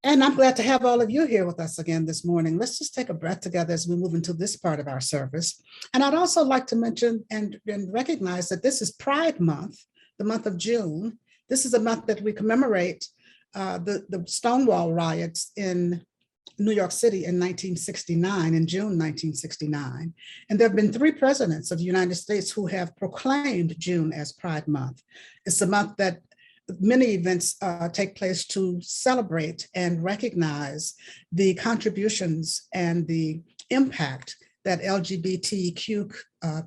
And I'm glad to have all of you here with us again this morning. Let's just take a breath together as we move into this part of our service. And I'd also like to mention and recognize that this is Pride Month, the month of June. This is a month that we commemorate the Stonewall riots in New York City in 1969, in June 1969. And there have been 3 presidents of the United States who have proclaimed June as Pride Month. It's a month that many events take place to celebrate and recognize the contributions and the impact that LGBTQ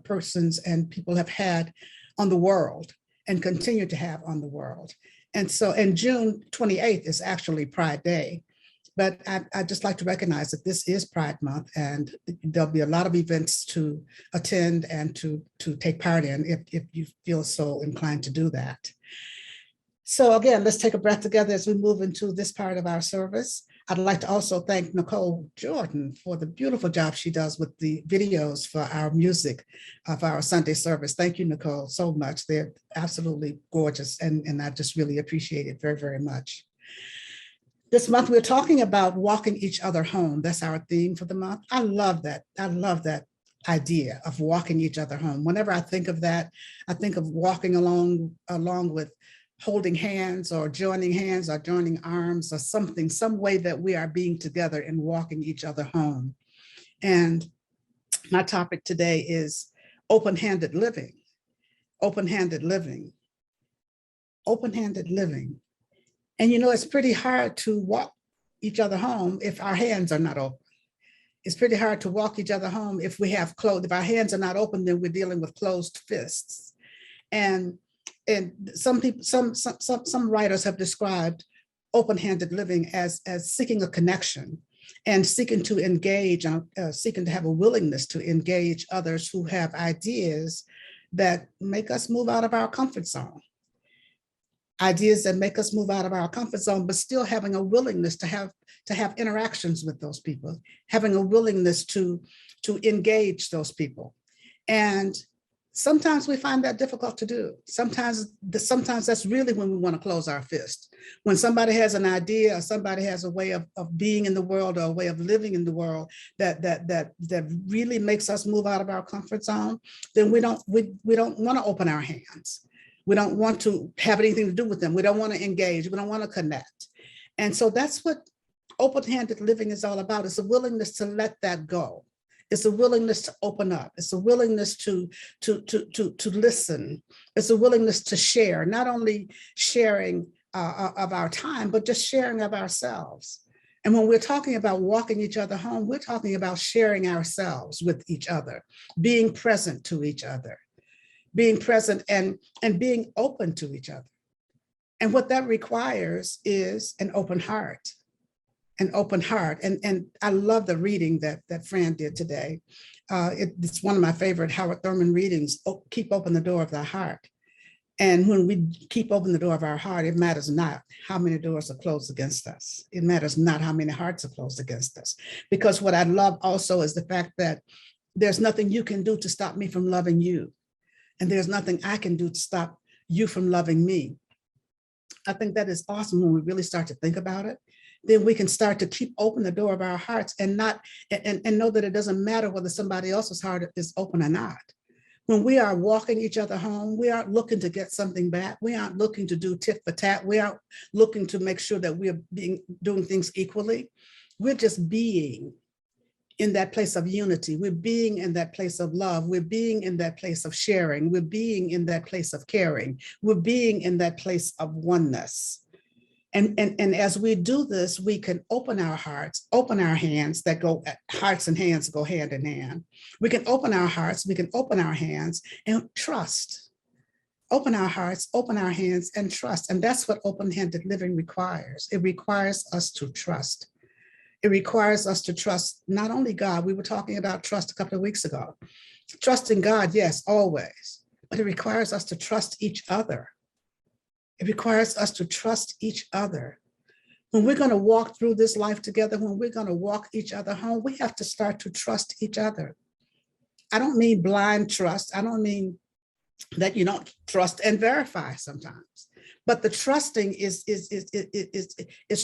persons and people have had on the world and continue to have on the world. And so, and June 28th is actually Pride Day. But I'd just like to recognize that this is Pride Month, and there'll be a lot of events to attend and to take part in if you feel so inclined to do that. So again, let's take a breath together as we move into this part of our service. I'd like to also thank Nicole Jordan for the beautiful job she does with the videos for our music of our Sunday service. Thank you, Nicole, so much. They're absolutely gorgeous, and I just really appreciate it very, very much. This month, we're talking about walking each other home. That's our theme for the month. I love that. I love that idea of walking each other home. Whenever I think of that, I think of walking along with holding hands or joining arms or something, some way that we are being together and walking each other home. And my topic today is open-handed living, open-handed living, open-handed living. And you know, it's pretty hard to walk each other home if our hands are not open. It's pretty hard to walk each other home if we have closed, if our hands are not open, then we're dealing with closed fists. And some people, some writers have described open-handed living as seeking a connection and seeking to engage, seeking to have a willingness to engage others who have ideas that make us move out of our comfort zone. Ideas that make us move out of our comfort zone, but still having a willingness to have interactions with those people, having a willingness to engage those people. And sometimes we find that difficult to do. Sometimes that's really when we want to close our fist. When somebody has an idea or somebody has a way of being in the world or a way of living in the world that really makes us move out of our comfort zone, then we don't want to open our hands. We don't want to have anything to do with them. We don't want to engage. We don't want to connect. And so that's what open-handed living is all about. It's a willingness to let that go. It's a willingness to open up. It's a willingness to listen. It's a willingness to share, not only sharing of our time, but just sharing of ourselves. And when we're talking about walking each other home, we're talking about sharing ourselves with each other, being present to each other, being present and being open to each other. And what that requires is an open heart. An open heart. And I love the reading that Fran did today. It's one of my favorite Howard Thurman readings, Keep Open the Door of Thy Heart. And when we keep open the door of our heart, it matters not how many doors are closed against us. It matters not how many hearts are closed against us. Because what I love also is the fact that there's nothing you can do to stop me from loving you. And there's nothing I can do to stop you from loving me. I think that is awesome when we really start to think about it. Then we can start to keep open the door of our hearts and know that it doesn't matter whether somebody else's heart is open or not. When we are walking each other home, we aren't looking to get something back. We aren't looking to do tit for tat. We aren't looking to make sure that we are doing things equally. We're just being in that place of unity. We're being in that place of love. We're being in that place of sharing. We're being in that place of caring. We're being in that place of oneness. And as we do this, we can open our hearts, open our hands hearts and hands go hand in hand. We can open our hearts, we can open our hands and trust. Open our hearts, open our hands and trust. And that's what open-handed living requires. It requires us to trust. It requires us to trust not only God, we were talking about trust a couple of weeks ago. Trusting God, yes, always, but it requires us to trust each other. It requires us to trust each other. When we're going to walk through this life together, when we're going to walk each other home, we have to start to trust each other. I don't mean blind trust. I don't mean that you don't trust and verify sometimes, but the trusting is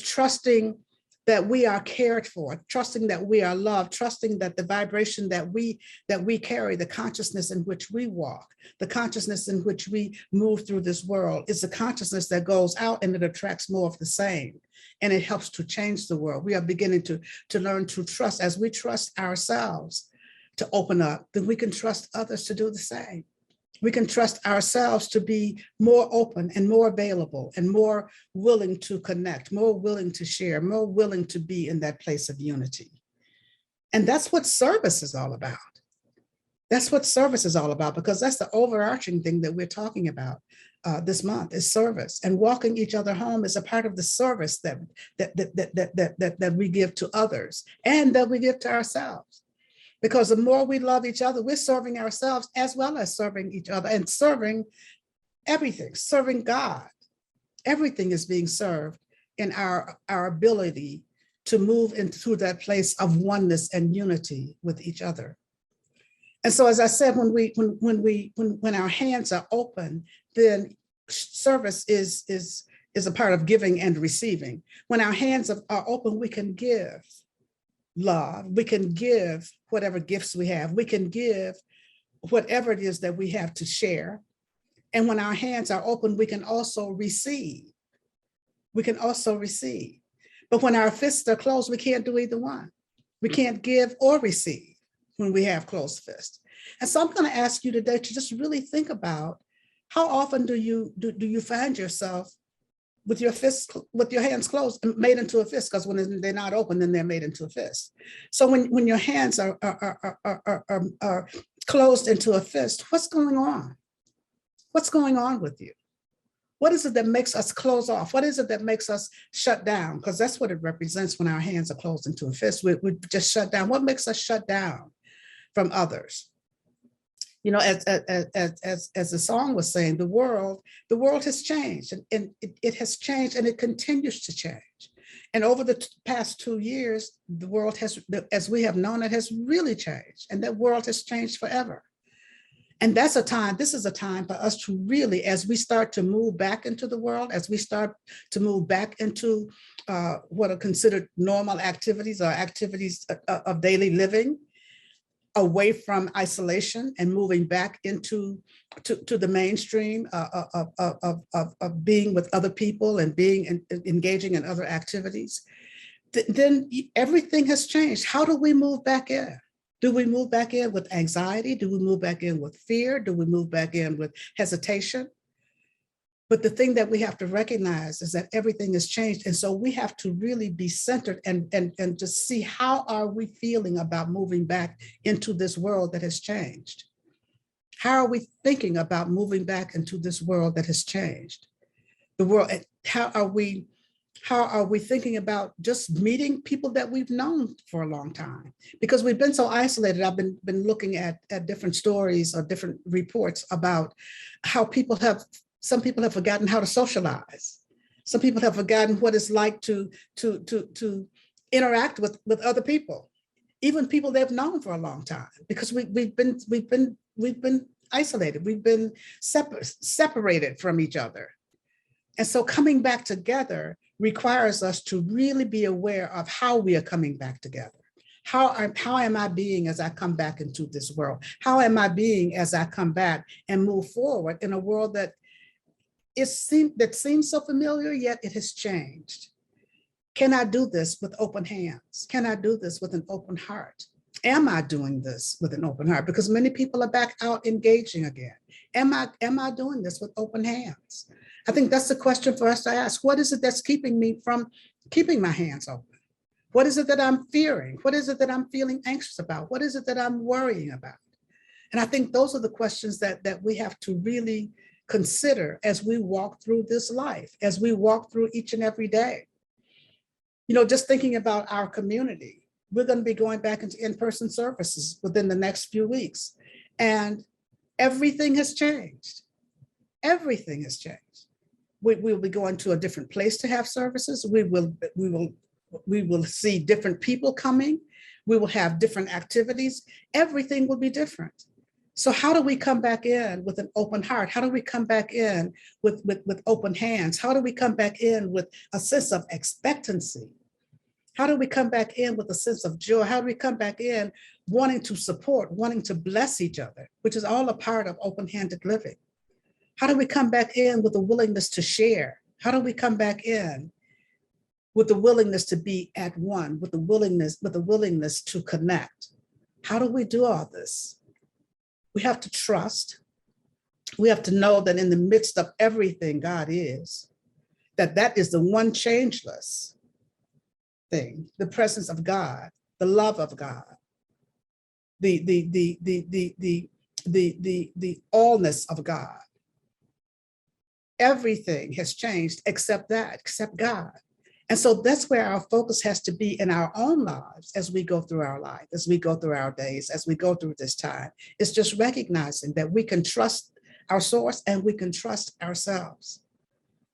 trusting that we are cared for, trusting that we are loved, trusting that the vibration that we carry, the consciousness in which we walk, the consciousness in which we move through this world is a consciousness that goes out and it attracts more of the same. And it helps to change the world. We are beginning to learn to trust. As we trust ourselves to open up, then we can trust others to do the same. We can trust ourselves to be more open and more available and more willing to connect, more willing to share, more willing to be in that place of unity. And that's what service is all about. That's what service is all about, because that's the overarching thing that we're talking about this month is service. And walking each other home is a part of the service that we give to others and that we give to ourselves. Because the more we love each other, we're serving ourselves as well as serving each other and serving everything, serving God. Everything is being served in our ability to move into that place of oneness and unity with each other. And so, as I said, when our hands are open, then service is a part of giving and receiving. When our hands are open, we can give love. We can give whatever gifts we have. We can give whatever it is that we have to share. And when our hands are open, we can also receive. We can also receive. But when our fists are closed, we can't do either one. We can't give or receive when we have closed fists. And so I'm going to ask you today to just really think about how often do you find yourself with your fists, with your hands closed, made into a fist, because when they're not open, then they're made into a fist. So when your hands are closed into a fist, what's going on? What's going on with you? What is it that makes us close off? What is it that makes us shut down? Because that's what it represents when our hands are closed into a fist. We just shut down. What makes us shut down from others? You know, as the song was saying, the world has changed, and it has changed, and it continues to change. And over the past 2 years, the world has, as we have known it, has really changed, and that world has changed forever. And this is a time for us to really, as we start to move back into the world, as we start to move back into what are considered normal activities or activities of daily living, away from isolation and moving back into the mainstream of being with other people and engaging in other activities, then everything has changed. How do we move back in? Do we move back in with anxiety? Do we move back in with fear? Do we move back in with hesitation? But the thing that we have to recognize is that everything has changed. And so we have to really be centered and just see, how are we feeling about moving back into this world that has changed? How are we thinking about moving back into this world that has changed? The world, how are we thinking about just meeting people that we've known for a long time? Because we've been so isolated. I've been looking at different stories or different reports about how some people have forgotten how to socialize. Some people have forgotten what it's like to interact with other people, even people they've known for a long time, because we've been isolated. We've been separated from each other. And so coming back together requires us to really be aware of how we are coming back together. How am I being as I come back into this world? How am I being as I come back and move forward in a world that seems so familiar, yet it has changed? Can I do this with open hands? Can I do this with an open heart? Am I doing this with an open heart? Because many people are back out engaging again. Am I doing this with open hands? I think that's the question for us to ask. What is it that's keeping me from keeping my hands open? What is it that I'm fearing? What is it that I'm feeling anxious about? What is it that I'm worrying about? And I think those are the questions that we have to really consider as we walk through this life, as we walk through each and every day. You know, just thinking about our community, we're going to be going back into in-person services within the next few weeks. And everything has changed. Everything has changed. We'll be going to a different place to have services. We will see different people coming. We will have different activities. Everything will be different. So how do we come back in with an open heart? How do we come back in with open hands? How do we come back in with a sense of expectancy? How do we come back in with a sense of joy? How do we come back in wanting to support, wanting to bless each other, which is all a part of open-handed living? How do we come back in with a willingness to share? How do we come back in with the willingness to be at one, with the willingness to connect? How do we do all this? We have to trust. We have to know that in the midst of everything God is, that is the one changeless thing, the presence of God, the love of God, the allness of God. Everything has changed except God. And so that's where our focus has to be in our own lives as we go through our life, as we go through our days, as we go through this time. It's just recognizing that we can trust our source and we can trust ourselves.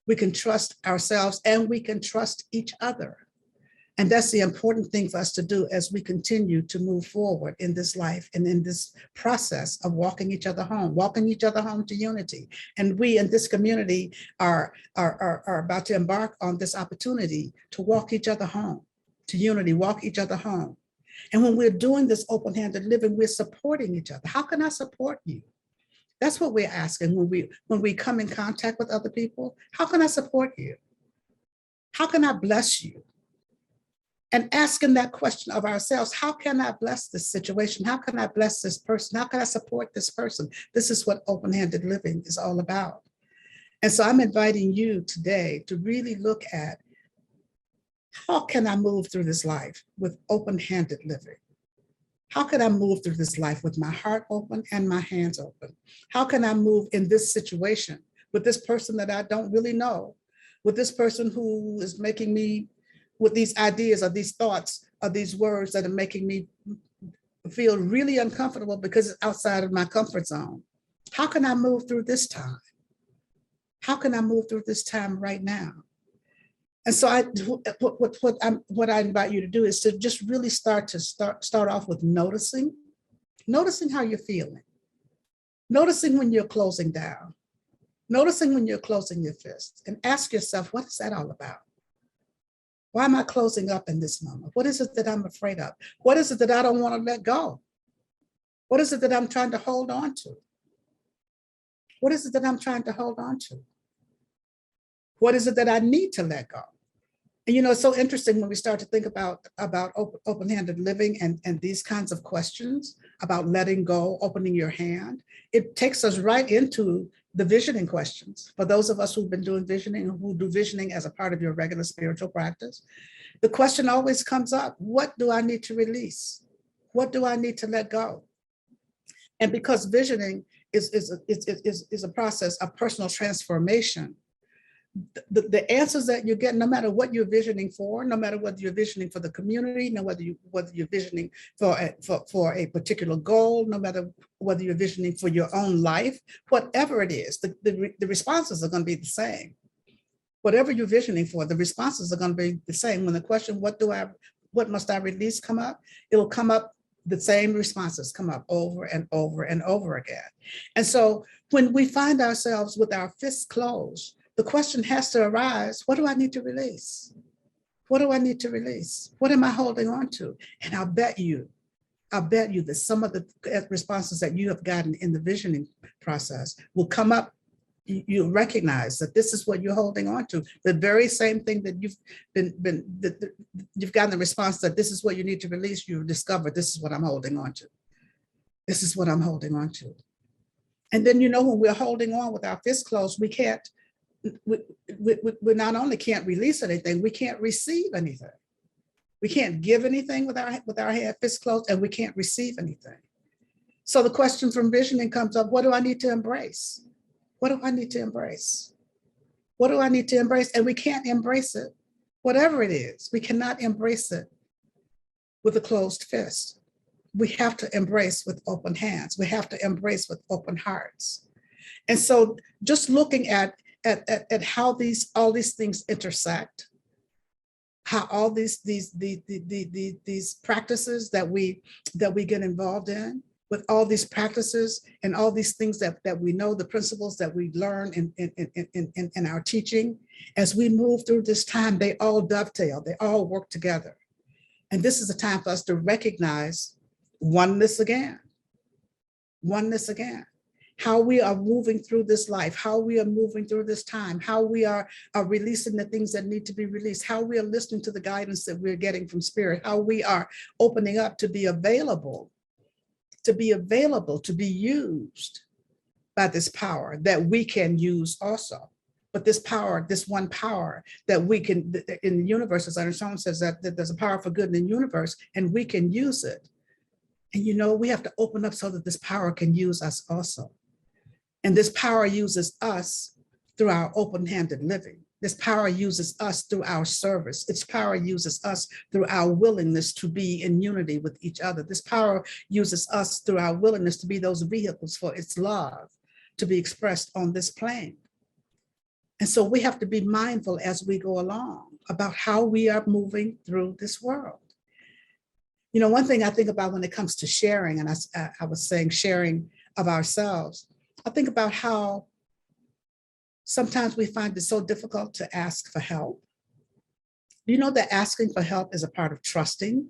We can trust ourselves and we can trust each other. And that's the important thing for us to do as we continue to move forward in this life and in this process of walking each other home to unity. And we in this community are about to embark on this opportunity to walk each other home to unity, walk each other home. And when we're doing this open-handed living, we're supporting each other. How can I support you? That's what we're asking when we come in contact with other people. How can I support you? How can I bless you? And asking that question of ourselves, how can I bless this situation? How can I bless this person? How can I support this person? This is what open-handed living is all about. And so I'm inviting you today to really look at how can I move through this life with open-handed living? How can I move through this life with my heart open and my hands open? How can I move in this situation with this person that I don't really know, with this person who is making me with these ideas or these thoughts or these words that are making me feel really uncomfortable because it's outside of my comfort zone? How can I move through this time? How can I move through this time right now? And so what I invite you to do is to just really start off with noticing how you're feeling, noticing when you're closing down, noticing when you're closing your fists, and ask yourself, what is that all about? Why am I closing up in this moment? What is it that I'm afraid of? What is it that I don't want to let go? What is it that I'm trying to hold on to? What is it that I'm trying to hold on to? What is it that I need to let go? And it's so interesting when we start to think about open-handed living and these kinds of questions about letting go, opening your hand. It takes us right into the visioning questions. For those of us who've been doing visioning, who do visioning as a part of your regular spiritual practice, the question always comes up, what do I need to release? What do I need to let go? And because visioning is a process of personal transformation, the answers that you get, no matter what you're visioning for, no matter whether you're visioning for the community, no whether you're visioning for a particular goal, no matter whether you're visioning for your own life, whatever it is, the responses are going to be the same. Whatever you're visioning for, the responses are going to be the same. When the question, what must I release, come up, it'll come up. The same responses come up over and over and over again. And so when we find ourselves with our fists closed, the question has to arise, what do I need to release? What do I need to release? What am I holding on to? And I'll bet you that some of the responses that you have gotten in the visioning process will come up. You recognize that this is what you're holding on to. The very same thing that you've gotten the response that this is what you need to release, you've discovered this is what I'm holding on to. This is what I'm holding on to. And then, when we're holding on with our fists closed, we not only can't release anything, we can't receive anything. We can't give anything with our fists closed, and we can't receive anything. So the question from visioning comes up, what do I need to embrace? What do I need to embrace? What do I need to embrace? And we can't embrace it, whatever it is. We cannot embrace it with a closed fist. We have to embrace with open hands. We have to embrace with open hearts. And so just looking at how all these things intersect, how all these practices that we get involved in, with all these practices and all these things that we know, the principles that we learn in our teaching, as we move through this time, they all dovetail, they all work together. And this is a time for us to recognize oneness again, oneness again. How we are moving through this life, how we are moving through this time, how we are releasing the things that need to be released, how we are listening to the guidance that we're getting from spirit, how we are opening up to be available, to be used by this power that we can use also. But this power, this one power that we can, in the universe, as Anderson says, that there's a power for good in the universe and we can use it. And we have to open up so that this power can use us also. And this power uses us through our open-handed living. This power uses us through our service. Its power uses us through our willingness to be in unity with each other. This power uses us through our willingness to be those vehicles for its love to be expressed on this plane. And so we have to be mindful as we go along about how we are moving through this world. One thing I think about when it comes to sharing, and I was saying sharing of ourselves, I think about how sometimes we find it so difficult to ask for help. Do you know that asking for help is a part of trusting?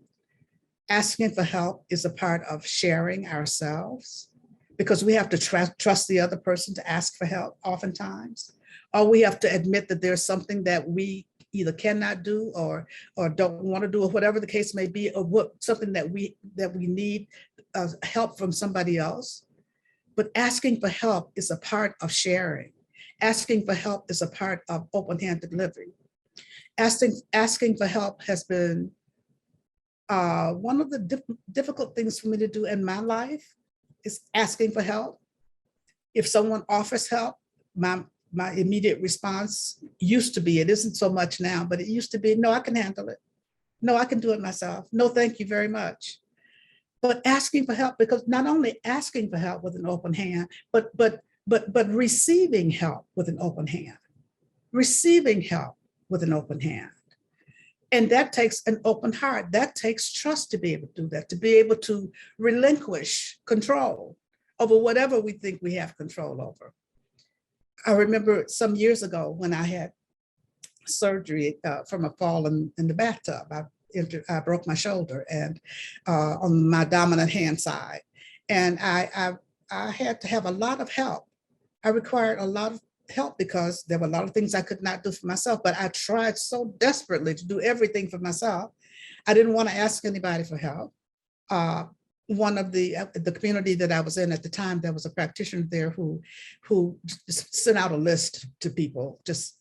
Asking for help is a part of sharing ourselves, because we have to trust the other person to ask for help oftentimes. Or we have to admit that there's something that we either cannot do or don't want to do, or whatever the case may be, or something that we need help from somebody else. But asking for help is a part of sharing. Asking for help is a part of open-handed living. Asking for help has been one of the difficult things for me to do in my life, is asking for help. If someone offers help, my immediate response used to be, it isn't so much now, but it used to be, no, I can handle it. No, I can do it myself. No, thank you very much. But asking for help, because not only asking for help with an open hand, but receiving help with an open hand, receiving help with an open hand. And that takes an open heart. That takes trust to be able to do that, to be able to relinquish control over whatever we think we have control over. I remember some years ago when I had surgery from a fall in the bathtub. I broke my shoulder and on my dominant hand side. And I had to have a lot of help. I required a lot of help because there were a lot of things I could not do for myself, but I tried so desperately to do everything for myself. I didn't want to ask anybody for help. One of the community that I was in at the time, there was a practitioner there who sent out a list to people, just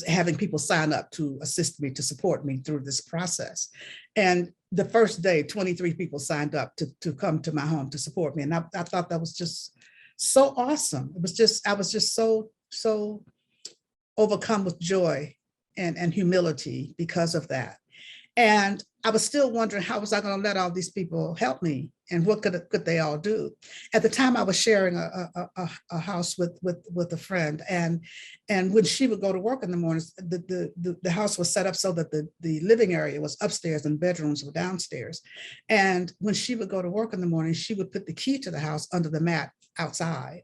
having people sign up to assist me, to support me through this process. And the first day, 23 people signed up to come to my home to support me. And I thought that was just so awesome. I was just so overcome with joy and humility because of that. And I was still wondering, how was I going to let all these people help me, and what could they all do? At the time, I was sharing a house with a friend, and when she would go to work in the mornings, the house was set up so that the living area was upstairs and bedrooms were downstairs. And when she would go to work in the morning, she would put the key to the house under the mat outside,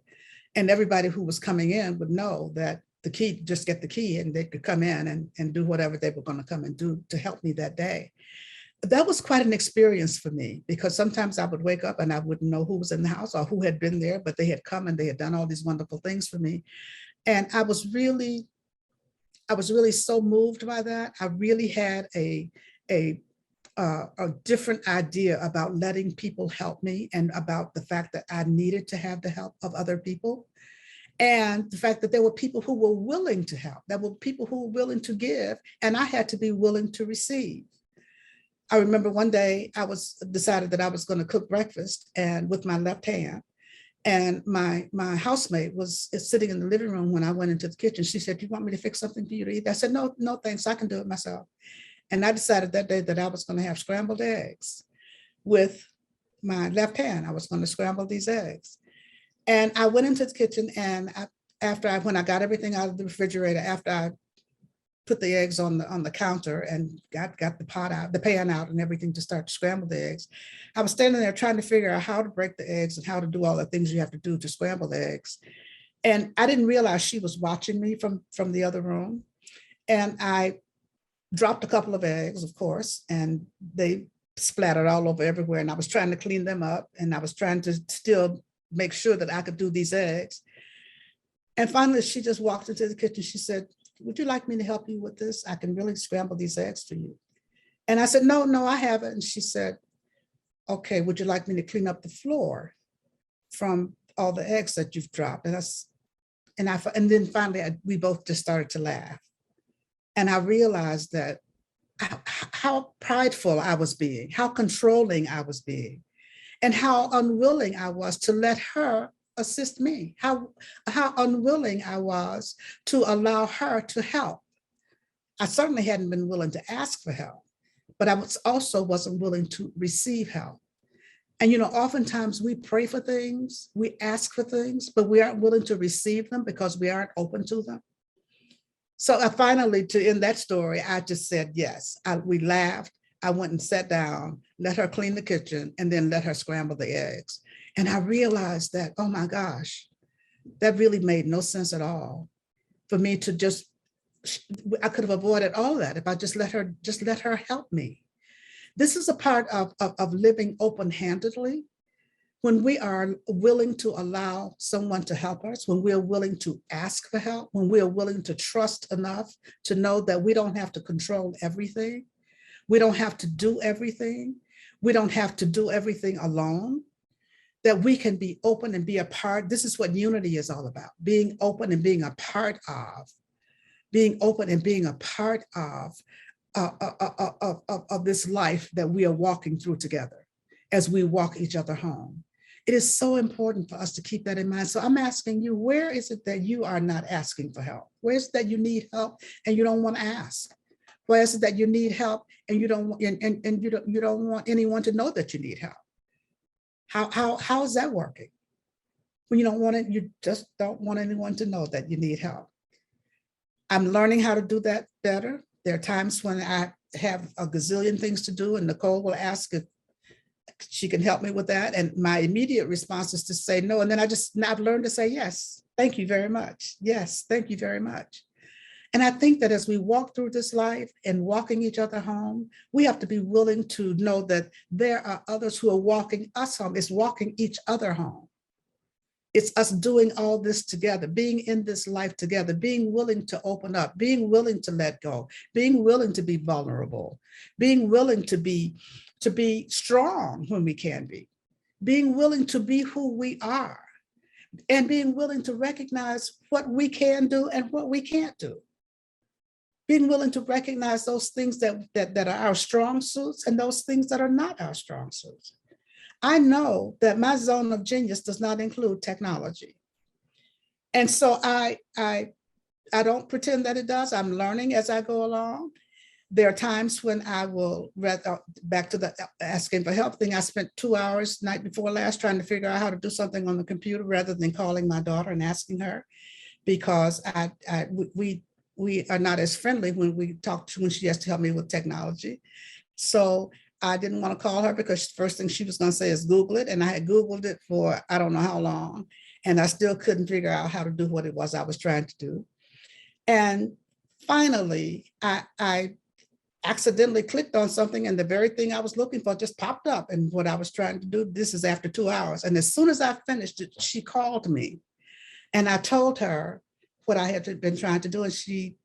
and everybody who was coming in would know that the key, just get the key, and they could come in and do whatever they were going to come and do to help me that day. That was quite an experience for me, because sometimes I would wake up and I wouldn't know who was in the house or who had been there, but they had come and they had done all these wonderful things for me. And I was really so moved by that. I really had a different idea about letting people help me, and about the fact that I needed to have the help of other people. And the fact that there were people who were willing to help, there were people who were willing to give, and I had to be willing to receive. I remember one day I decided that I was going to cook breakfast, and with my left hand, and my housemate was sitting in the living room when I went into the kitchen. She said, "Do you want me to fix something for you to eat?" I said, no, thanks, I can do it myself. And I decided that day that I was going to have scrambled eggs with my left hand. I was going to scramble these eggs. And I went into the kitchen, and when I got everything out of the refrigerator, after I put the eggs on the counter and got the pan out and everything to start to scramble the eggs, I was standing there trying to figure out how to break the eggs and how to do all the things you have to do to scramble the eggs. And I didn't realize she was watching me from the other room. And I dropped a couple of eggs, of course, and they splattered all over everywhere. And I was trying to clean them up, and I was trying to still make sure that I could do these eggs. And finally, she just walked into the kitchen. She said, "Would you like me to help you with this? I can really scramble these eggs for you." And I said, no, I haven't. And she said, "Okay, would you like me to clean up the floor from all the eggs that you've dropped?" And then finally, we both just started to laugh. And I realized that how prideful I was being, how controlling I was being, and how unwilling I was to let her assist me, how unwilling I was to allow her to help. I certainly hadn't been willing to ask for help, but I wasn't willing to receive help. And, oftentimes we pray for things, we ask for things, but we aren't willing to receive them because we aren't open to them. So I finally, to end that story, I just said yes. We laughed. I went and sat down, let her clean the kitchen, and then let her scramble the eggs. And I realized that, oh my gosh, that really made no sense at all for me to I could have avoided all that if I just let her help me. This is a part of living open-handedly. When we are willing to allow someone to help us, when we are willing to ask for help, when we are willing to trust enough to know that we don't have to control everything, we don't have to do everything, we don't have to do everything alone, that we can be open and be a part. This is what unity is all about, being open and being a part of, of this life that we are walking through together as we walk each other home. It is so important for us to keep that in mind. So I'm asking you, where is it that you are not asking for help? Where is it that you need help and you don't want to ask? Where is it that you need help and you don't want anyone to know that you need help? How is that working? When you just don't want anyone to know that you need help. I'm learning how to do that better. There are times when I have a gazillion things to do and Nicole will ask if she can help me with that. And my immediate response is to say no. And then I've learned to say, yes, thank you very much. Yes, thank you very much. And I think that as we walk through this life and walking each other home, we have to be willing to know that there are others who are walking us home. It's walking each other home. It's us doing all this together, being in this life together, being willing to open up, being willing to let go, being willing to be vulnerable, being willing to be strong when we can be, being willing to be who we are, and being willing to recognize what we can do and what we can't do. Being willing to recognize those things that are our strong suits and those things that are not our strong suits. I know that my zone of genius does not include technology. And so I don't pretend that it does. I'm learning as I go along. There are times when I will, back to the asking for help thing, I spent 2 hours night before last trying to figure out how to do something on the computer rather than calling my daughter and asking her, because we are not as friendly when she has to help me with technology. So I didn't want to call her because the first thing she was going to say is Google it. And I had Googled it for I don't know how long. And I still couldn't figure out how to do what it was I was trying to do. And finally, I accidentally clicked on something and the very thing I was looking for just popped up. And what I was trying to do, this is after 2 hours. And as soon as I finished it, she called me. And I told her what I had been trying to do. And she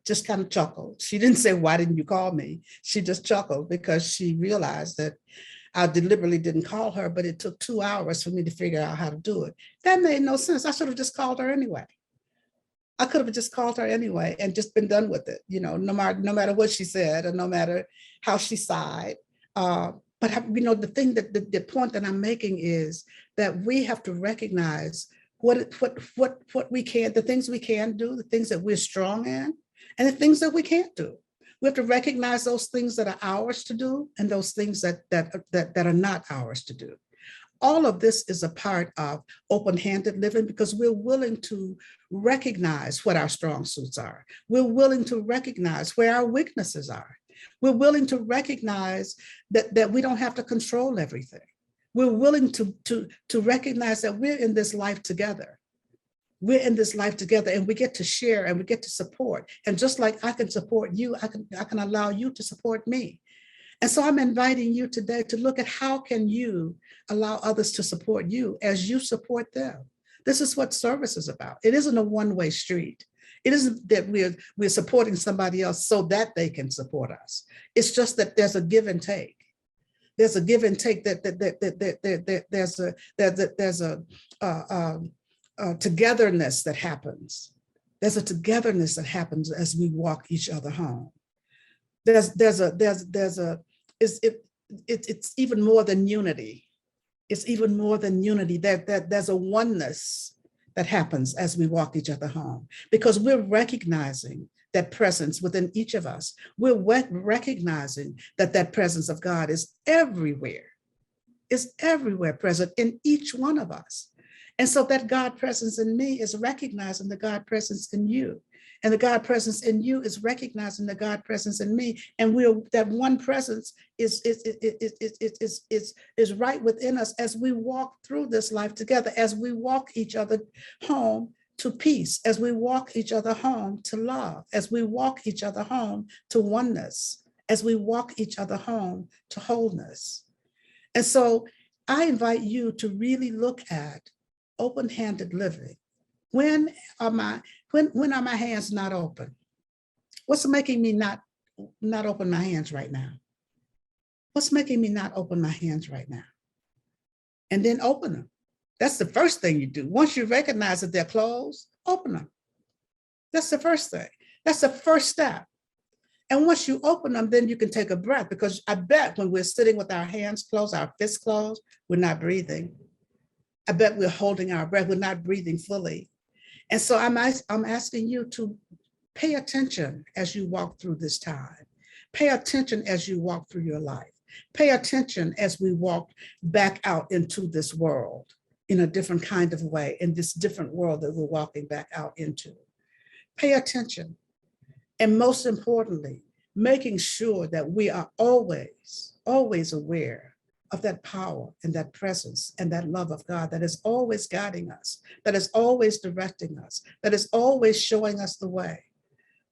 just kind of chuckled. She didn't say, "Why didn't you call me?" She just chuckled because she realized that I deliberately didn't call her, but it took 2 hours for me to figure out how to do it. That made no sense. I should have just called her anyway. I could have just called her anyway and just been done with it, no matter what she said or no matter how she sighed. But the point that I'm making is that we have to recognize what we can, the things we can do, the things that we're strong in, and the things that we can't do. We have to recognize those things that are ours to do and those things that are not ours to do. All of this is a part of open-handed living because we're willing to recognize what our strong suits are. We're willing to recognize where our weaknesses are. We're willing to recognize that we don't have to control everything. We're willing to recognize that we're in this life together. We're in this life together and we get to share and we get to support. And just like I can support you, I can allow you to support me. And so I'm inviting you today to look at how can you allow others to support you as you support them. This is what service is about. It isn't a one-way street. It isn't that we're supporting somebody else so that they can support us. It's just that there's a give and take. There's a give and take there's a togetherness that happens. There's a togetherness that happens as we walk each other home. It's even more than unity. It's even more than unity. There's a oneness that happens as we walk each other home, because we're recognizing that presence within each of us. We're recognizing that presence of God is everywhere. It's everywhere present in each one of us. And so that God presence in me is recognizing the God presence in you. And the God presence in you is recognizing the God presence in me. And that one presence is right within us as we walk through this life together, as we walk each other home to peace, as we walk each other home to love, as we walk each other home to oneness, as we walk each other home to wholeness. And so I invite you to really look at open-handed living. When are my hands not open? What's making me not open my hands right now? What's making me not open my hands right now? And then open them. That's the first thing you do. Once you recognize that they're closed, open them. That's the first thing. That's the first step. And once you open them, then you can take a breath, because I bet when we're sitting with our hands closed, our fists closed, we're not breathing. I bet we're holding our breath. We're not breathing fully. And so I'm asking you to pay attention as you walk through this time. Pay attention as you walk through your life. Pay attention as we walk back out into this world in a different kind of way, in this different world that we're walking back out into. Pay attention. And most importantly, making sure that we are always aware of that power and that presence and that love of God that is always guiding us, that is always directing us, that is always showing us the way,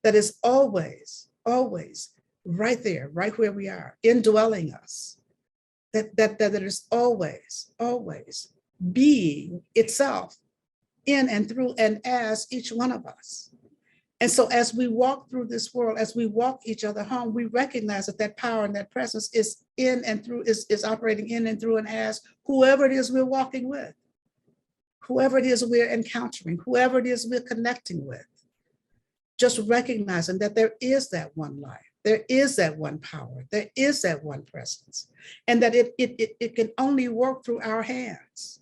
that is always right there, right where we are, indwelling us, that it is always being itself in and through and as each one of us. And so as we walk through this world, as we walk each other home, we recognize that power and that presence is in and through, is operating in and through and as whoever it is we're walking with, whoever it is we're encountering, whoever it is we're connecting with. Just recognizing that there is that one life, there is that one power, there is that one presence, and that it can only work through our hands.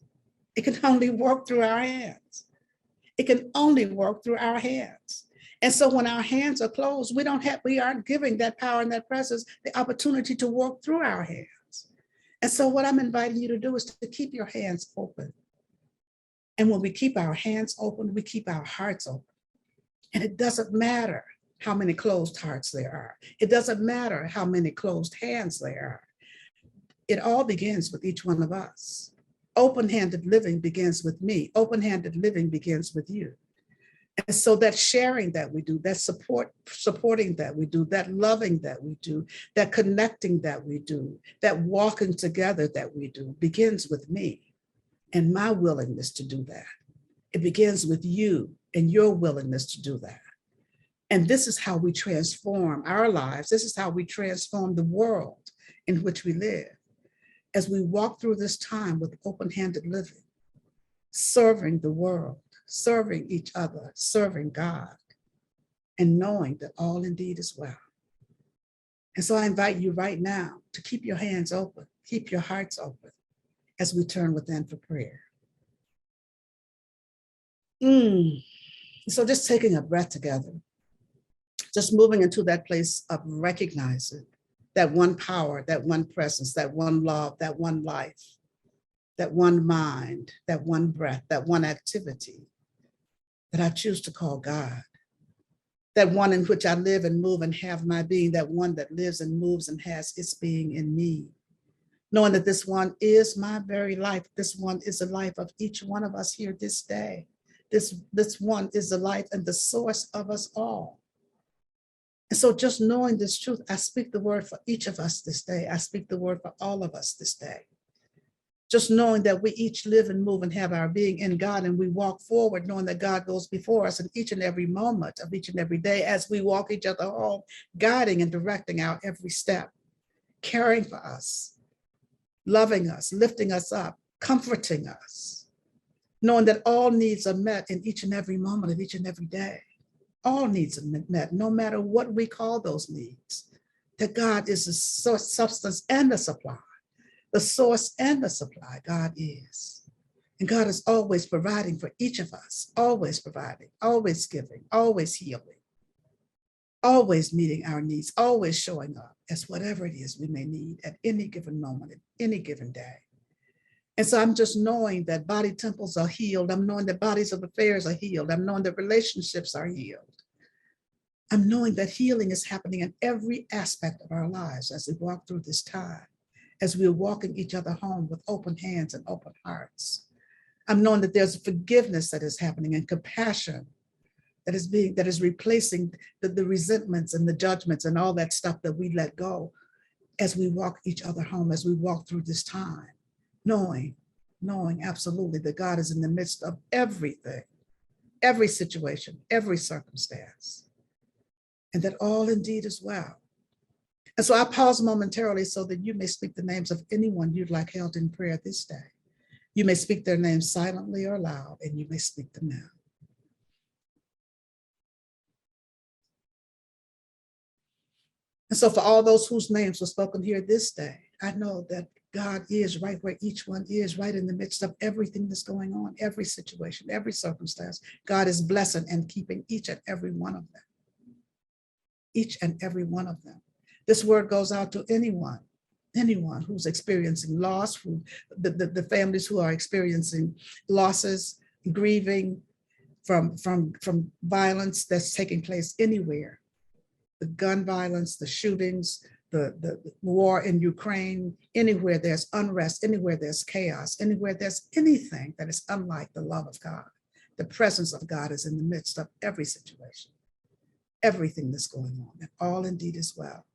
It can only work through our hands. It can only work through our hands. And so when our hands are closed, we aren't giving that power and that presence the opportunity to work through our hands. And so what I'm inviting you to do is to keep your hands open. And when we keep our hands open, we keep our hearts open. And it doesn't matter how many closed hearts there are. It doesn't matter how many closed hands there are. It all begins with each one of us. Open-handed living begins with me. Open-handed living begins with you. And so that sharing that we do, that supporting that we do, that loving that we do, that connecting that we do, that walking together that we do begins with me and my willingness to do that. It begins with you and your willingness to do that. And this is how we transform our lives. This is how we transform the world in which we live. As we walk through this time with open-handed living, serving the world, serving each other, serving God, and knowing that all indeed is well. And so I invite you right now to keep your hands open, keep your hearts open as we turn within for prayer. So just taking a breath together, just moving into that place of recognizing that one power, that one presence, that one love, that one life, that one mind, that one breath, that one activity that I choose to call God, that one in which I live and move and have my being, that one that lives and moves and has its being in me, knowing that this one is my very life. This one is the life of each one of us here this day. This one is the life and the source of us all. And so just knowing this truth, I speak the word for each of us this day. I speak the word for all of us this day. Just knowing that we each live and move and have our being in God, and we walk forward knowing that God goes before us in each and every moment of each and every day as we walk each other home, guiding and directing our every step, caring for us, loving us, lifting us up, comforting us, knowing that all needs are met in each and every moment of each and every day. All needs are met, no matter what we call those needs, that God is the source, substance, and the supply. The source and the supply, God is. And God is always providing for each of us, always providing, always giving, always healing, always meeting our needs, always showing up as whatever it is we may need at any given moment, at any given day. And so I'm just knowing that body temples are healed. I'm knowing that bodies of affairs are healed. I'm knowing that relationships are healed. I'm knowing that healing is happening in every aspect of our lives as we walk through this time, as we're walking each other home with open hands and open hearts. I'm knowing that there's forgiveness that is happening and compassion that is replacing the resentments and the judgments and all that stuff that we let go as we walk each other home, as we walk through this time, knowing absolutely that God is in the midst of everything, every situation, every circumstance, and that all indeed is well. And so I pause momentarily so that you may speak the names of anyone you'd like held in prayer this day. You may speak their names silently or loud, and you may speak them now. And so for all those whose names were spoken here this day, I know that God is right where each one is, right in the midst of everything that's going on, every situation, every circumstance. God is blessing and keeping each and every one of them. Each and every one of them. This word goes out to anyone who's experiencing loss, the families who are experiencing losses, grieving from violence that's taking place anywhere. The gun violence, the shootings, the war in Ukraine, anywhere there's unrest, anywhere there's chaos, anywhere there's anything that is unlike the love of God. The presence of God is in the midst of every situation, everything that's going on, and all indeed is well.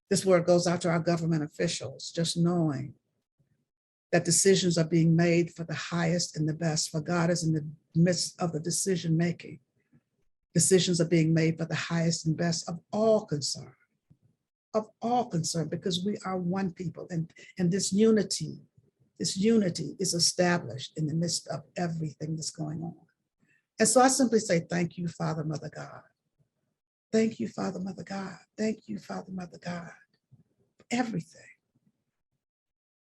This word goes out to our government officials, just knowing that decisions are being made for the highest and the best, for God is in the midst of the decision making. Decisions are being made for the highest and best of all concern, because we are one people, and this unity is established in the midst of everything that's going on. And so I simply say, thank you, Father, Mother God. Thank you, Father, Mother God. Thank you, Father, Mother God, for everything,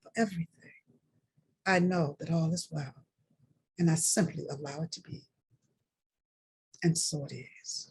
for everything. I know that all is well, and I simply allow it to be. And so it is.